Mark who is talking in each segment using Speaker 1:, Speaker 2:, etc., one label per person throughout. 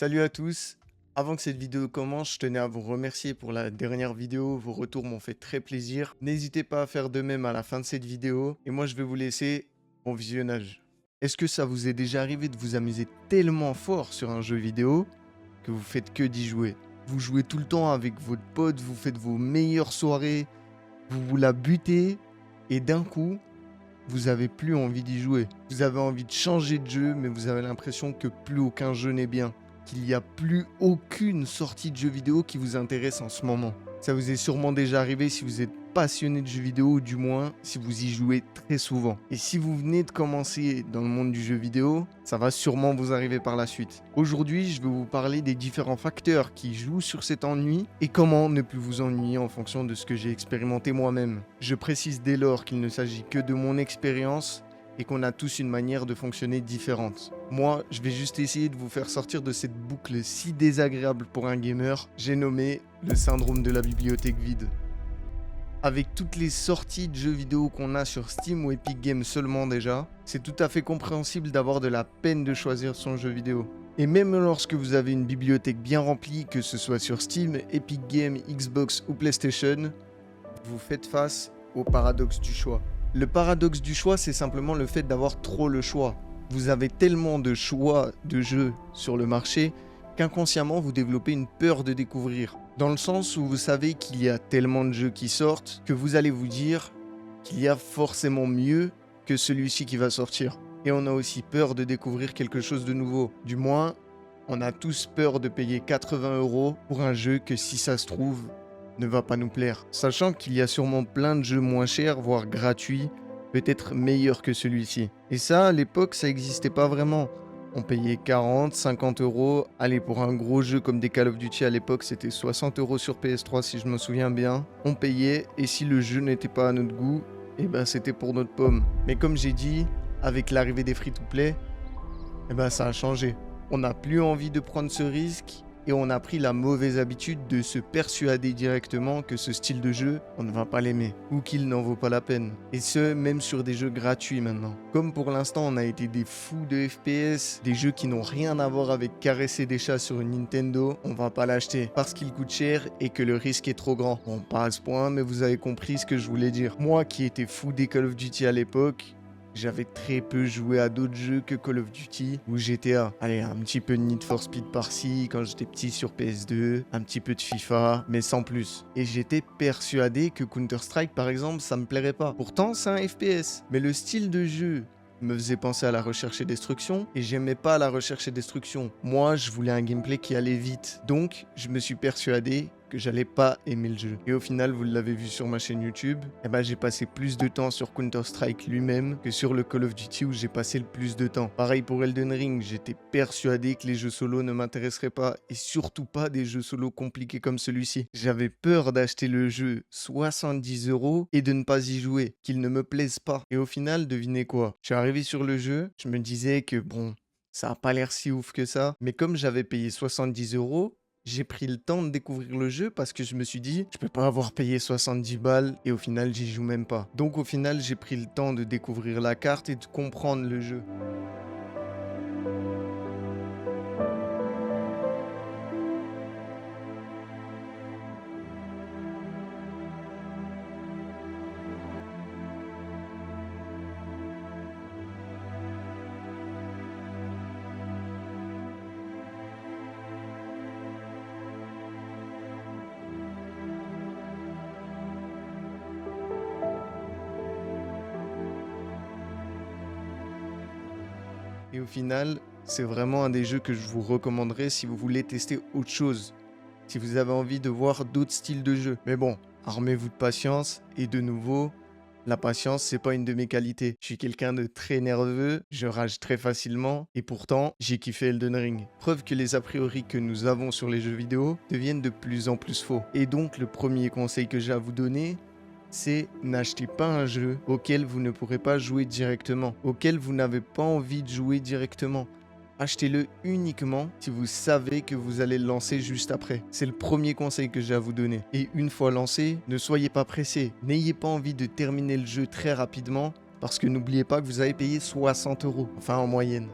Speaker 1: Salut à tous. Avant que cette vidéo commence, je tenais à vous remercier pour la dernière vidéo. Vos retours m'ont fait très plaisir. N'hésitez pas à faire de même à la fin de cette vidéo. Et moi, je vais vous laisser bon visionnage. Est-ce que ça vous est déjà arrivé de vous amuser tellement fort sur un jeu vidéo que vous faites que d'y jouer? Vous jouez tout le temps avec votre pote, vous faites vos meilleures soirées, vous vous la butez et d'un coup, vous avez plus envie d'y jouer. Vous avez envie de changer de jeu, mais vous avez l'impression que plus aucun jeu n'est bien. Qu'il n'y a plus aucune sortie de jeu vidéo qui vous intéresse en ce moment. Ça vous est sûrement déjà arrivé si vous êtes passionné de jeux vidéo, ou du moins si vous y jouez très souvent. Et si vous venez de commencer dans le monde du jeu vidéo, ça va sûrement vous arriver par la suite. Aujourd'hui, je vais vous parler des différents facteurs qui jouent sur cet ennui et comment ne plus vous ennuyer en fonction de ce que j'ai expérimenté moi-même. Je précise dès lors qu'il ne s'agit que de mon expérience et qu'on a tous une manière de fonctionner différente. Moi, je vais juste essayer de vous faire sortir de cette boucle si désagréable pour un gamer, j'ai nommé le syndrome de la bibliothèque vide. Avec toutes les sorties de jeux vidéo qu'on a sur Steam ou Epic Games seulement déjà, c'est tout à fait compréhensible d'avoir de la peine de choisir son jeu vidéo. Et même lorsque vous avez une bibliothèque bien remplie, que ce soit sur Steam, Epic Games, Xbox ou PlayStation, vous faites face au paradoxe du choix. Le paradoxe du choix, c'est simplement le fait d'avoir trop le choix. Vous avez tellement de choix de jeux sur le marché qu'inconsciemment vous développez une peur de découvrir. Dans le sens où vous savez qu'il y a tellement de jeux qui sortent que vous allez vous dire qu'il y a forcément mieux que celui-ci qui va sortir. Et on a aussi peur de découvrir quelque chose de nouveau. Du moins, on a tous peur de payer 80 € pour un jeu que si ça se trouve, ne va pas nous plaire. Sachant qu'il y a sûrement plein de jeux moins chers, voire gratuits, peut-être meilleurs que celui-ci. Et ça, à l'époque, ça n'existait pas vraiment. On payait 40, 50 €. Allez, pour un gros jeu comme des Call of Duty à l'époque, c'était 60 € sur PS3 si je me souviens bien. On payait, et si le jeu n'était pas à notre goût, eh ben c'était pour notre pomme. Mais comme j'ai dit, avec l'arrivée des free-to-play, eh ben ça a changé. On n'a plus envie de prendre ce risque et on a pris la mauvaise habitude de se persuader directement que ce style de jeu, on ne va pas l'aimer ou qu'il n'en vaut pas la peine. Et ce, même sur des jeux gratuits maintenant. Comme pour l'instant, on a été des fous de FPS, des jeux qui n'ont rien à voir avec caresser des chats sur une Nintendo, on va pas l'acheter parce qu'il coûte cher et que le risque est trop grand. Bon, pas à ce point, mais vous avez compris ce que je voulais dire. Moi qui étais fou des Call of Duty à l'époque, j'avais très peu joué à d'autres jeux que Call of Duty ou GTA. Allez, un petit peu de Need for Speed par-ci quand j'étais petit sur PS2, un petit peu de FIFA, mais sans plus. Et j'étais persuadé que Counter-Strike par exemple, ça me plairait pas. Pourtant, c'est un FPS. Mais le style de jeu me faisait penser à la recherche et destruction et j'aimais pas la recherche et destruction. Moi, je voulais un gameplay qui allait vite. Donc, je me suis persuadé que j'allais pas aimer le jeu. Et au final, vous l'avez vu sur ma chaîne YouTube, eh ben, j'ai passé plus de temps sur Counter-Strike lui-même que sur le Call of Duty où j'ai passé le plus de temps. Pareil pour Elden Ring, j'étais persuadé que les jeux solo ne m'intéresseraient pas et surtout pas des jeux solo compliqués comme celui-ci. J'avais peur d'acheter le jeu 70 € et de ne pas y jouer, qu'il ne me plaise pas. Et au final, devinez quoi? Je suis arrivé sur le jeu, je me disais que bon, ça a pas l'air si ouf que ça, mais comme j'avais payé 70 €, j'ai pris le temps de découvrir le jeu parce que je me suis dit, je peux pas avoir payé 70 balles et au final, j'y joue même pas. Donc au final, j'ai pris le temps de découvrir la carte et de comprendre le jeu. Et au final, c'est vraiment un des jeux que je vous recommanderais si vous voulez tester autre chose. Si vous avez envie de voir d'autres styles de jeu. Mais bon, armez-vous de patience et de nouveau, la patience, c'est pas une de mes qualités. Je suis quelqu'un de très nerveux, je rage très facilement et pourtant, j'ai kiffé Elden Ring. Preuve que les a priori que nous avons sur les jeux vidéo deviennent de plus en plus faux. Et donc, le premier conseil que j'ai à vous donner, c'est n'achetez pas un jeu auquel vous ne pourrez pas jouer directement, auquel vous n'avez pas envie de jouer directement. Achetez-le uniquement si vous savez que vous allez le lancer juste après. C'est le premier conseil que j'ai à vous donner. Et une fois lancé, ne soyez pas pressé. N'ayez pas envie de terminer le jeu très rapidement parce que n'oubliez pas que vous avez payé 60 €, enfin en moyenne.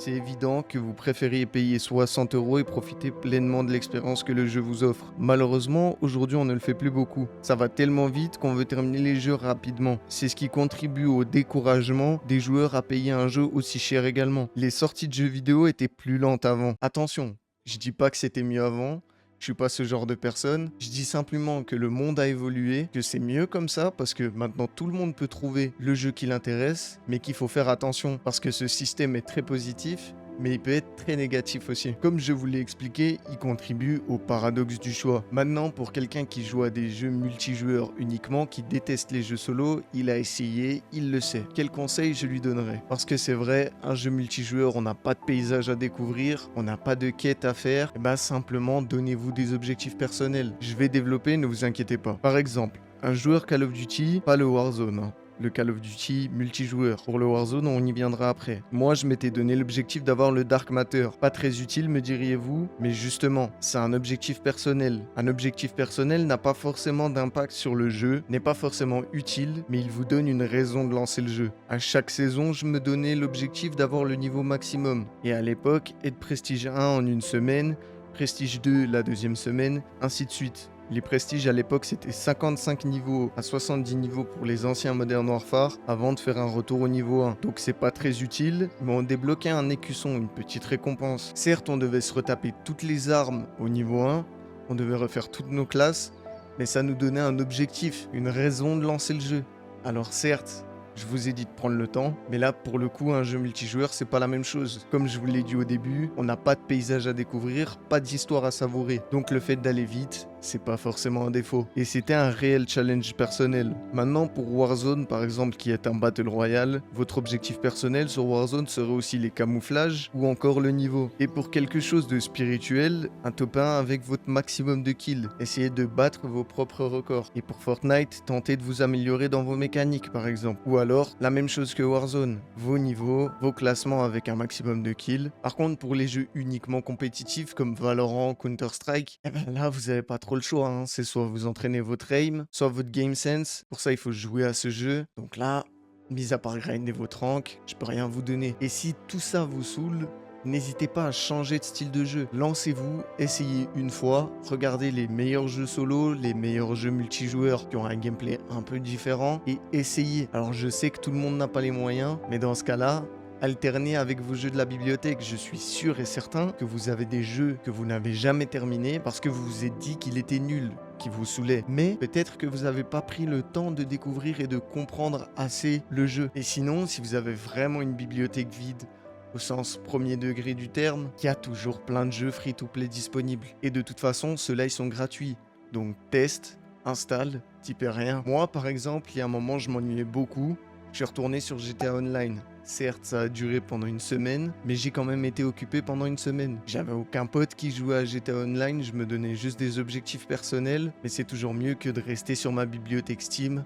Speaker 1: C'est évident que vous préfériez payer 60 € et profiter pleinement de l'expérience que le jeu vous offre. Malheureusement, aujourd'hui on ne le fait plus beaucoup. Ça va tellement vite qu'on veut terminer les jeux rapidement. C'est ce qui contribue au découragement des joueurs à payer un jeu aussi cher également. Les sorties de jeux vidéo étaient plus lentes avant. Attention, je dis pas que c'était mieux avant. Je suis pas ce genre de personne. Je dis simplement que le monde a évolué, que c'est mieux comme ça parce que maintenant tout le monde peut trouver le jeu qui l'intéresse, mais qu'il faut faire attention parce que ce système est très positif, mais il peut être très négatif aussi. Comme je vous l'ai expliqué, il contribue au paradoxe du choix. Maintenant, pour quelqu'un qui joue à des jeux multijoueurs uniquement, qui déteste les jeux solo, il a essayé, il le sait. Quel conseil je lui donnerais? Parce que c'est vrai, un jeu multijoueur, on n'a pas de paysage à découvrir, on n'a pas de quête à faire, et ben simplement donnez-vous des objectifs personnels. Je vais développer, ne vous inquiétez pas. Par exemple, un joueur Call of Duty, pas le Warzone, hein. Le Call of Duty multijoueur. Pour le Warzone, on y viendra après. Moi, je m'étais donné l'objectif d'avoir le Dark Matter. Pas très utile, me diriez-vous, mais justement, c'est un objectif personnel. Un objectif personnel n'a pas forcément d'impact sur le jeu, n'est pas forcément utile, mais il vous donne une raison de lancer le jeu. À chaque saison, je me donnais l'objectif d'avoir le niveau maximum. Et à l'époque, être Prestige 1 en une semaine, Prestige 2 la deuxième semaine, ainsi de suite. Les prestiges à l'époque c'était 55 niveaux à 70 niveaux pour les anciens Modern Warfare avant de faire un retour au niveau 1. Donc c'est pas très utile, mais on débloquait un écusson, une petite récompense. Certes on devait se retaper toutes les armes au niveau 1, on devait refaire toutes nos classes, mais ça nous donnait un objectif, une raison de lancer le jeu. Alors certes, je vous ai dit de prendre le temps, mais là pour le coup un jeu multijoueur c'est pas la même chose. Comme je vous l'ai dit au début, on n'a pas de paysage à découvrir, pas d'histoire à savourer. Donc le fait d'aller vite, c'est pas forcément un défaut. Et c'était un réel challenge personnel. Maintenant pour Warzone par exemple qui est un Battle Royale, votre objectif personnel sur Warzone serait aussi les camouflages ou encore le niveau. Et pour quelque chose de spirituel, un top 1 avec votre maximum de kills. Essayez de battre vos propres records. Et pour Fortnite, tentez de vous améliorer dans vos mécaniques par exemple. Ou alors, la même chose que Warzone, vos niveaux, vos classements avec un maximum de kills. Par contre, pour les jeux uniquement compétitifs comme Valorant, Counter-Strike, eh ben là, vous avez pas trop le choix, hein. C'est soit vous entraînez votre aim, soit votre game sense. Pour ça, il faut jouer à ce jeu. Donc là, mis à part grinder votre rank, je peux rien vous donner. Et si tout ça vous saoule, n'hésitez pas à changer de style de jeu. Lancez-vous, essayez une fois, regardez les meilleurs jeux solo, les meilleurs jeux multijoueurs qui ont un gameplay un peu différent et essayez. Alors je sais que tout le monde n'a pas les moyens, mais dans ce cas-là, alternez avec vos jeux de la bibliothèque. Je suis sûr et certain que vous avez des jeux que vous n'avez jamais terminés parce que vous vous êtes dit qu'il était nul, qui vous saoulait. Mais peut-être que vous n'avez pas pris le temps de découvrir et de comprendre assez le jeu. Et sinon, si vous avez vraiment une bibliothèque vide, au sens premier degré du terme, il y a toujours plein de jeux free-to-play disponibles. Et de toute façon, ceux-là, ils sont gratuits. Donc teste, installe, t'y perds rien. Moi, par exemple, il y a un moment, je m'ennuyais beaucoup. Je suis retourné sur GTA Online. Certes, ça a duré pendant une semaine, mais j'ai quand même été occupé pendant une semaine. J'avais aucun pote qui jouait à GTA Online, je me donnais juste des objectifs personnels, mais c'est toujours mieux que de rester sur ma bibliothèque Steam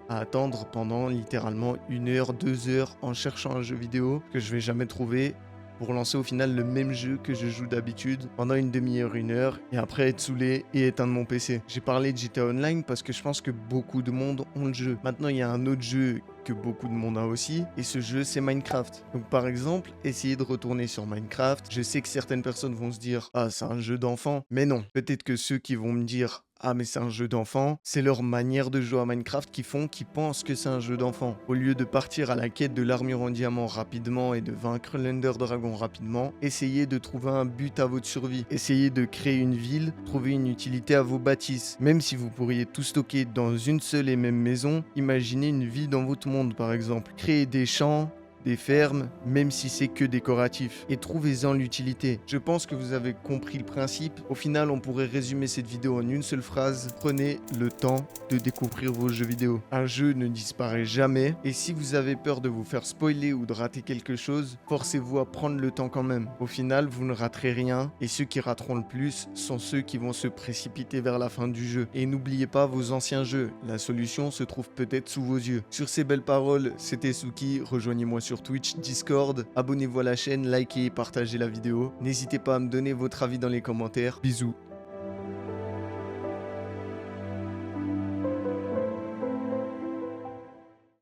Speaker 1: à attendre pendant littéralement 1 heure, 2 heures en cherchant un jeu vidéo que je vais jamais trouver pour lancer au final le même jeu que je joue d'habitude pendant une demi-heure, 1 heure et après être saoulé et éteindre mon PC. J'ai parlé de GTA Online parce que je pense que beaucoup de monde ont le jeu. Maintenant, il y a un autre jeu que beaucoup de monde a aussi et ce jeu c'est Minecraft. Donc par exemple, essayez de retourner sur Minecraft. Je sais que certaines personnes vont se dire ah c'est un jeu d'enfant, mais non. Peut-être que ceux qui vont me dire ah mais c'est un jeu d'enfant, c'est leur manière de jouer à Minecraft qui pensent que c'est un jeu d'enfant. Au lieu de partir à la quête de l'armure en diamant rapidement et de vaincre l'Ender Dragon rapidement, essayez de trouver un but à votre survie. Essayez de créer une ville, trouver une utilité à vos bâtisses. Même si vous pourriez tout stocker dans une seule et même maison, imaginez une vie dans votre monde par exemple. Créez des champs, des fermes, même si c'est que décoratif, et trouvez-en l'utilité. Je pense que vous avez compris le principe. Au final, on pourrait résumer cette vidéo en une seule phrase. Prenez le temps de découvrir vos jeux vidéo. Un jeu ne disparaît jamais, et si vous avez peur de vous faire spoiler ou de rater quelque chose, forcez-vous à prendre le temps quand même. Au final, vous ne raterez rien, et ceux qui rateront le plus sont ceux qui vont se précipiter vers la fin du jeu. Et n'oubliez pas vos anciens jeux, la solution se trouve peut-être sous vos yeux. Sur ces belles paroles, c'était Suki, rejoignez-moi sur Twitch, Discord, abonnez-vous à la chaîne, likez et partagez la vidéo. N'hésitez pas à me donner votre avis dans les commentaires. Bisous.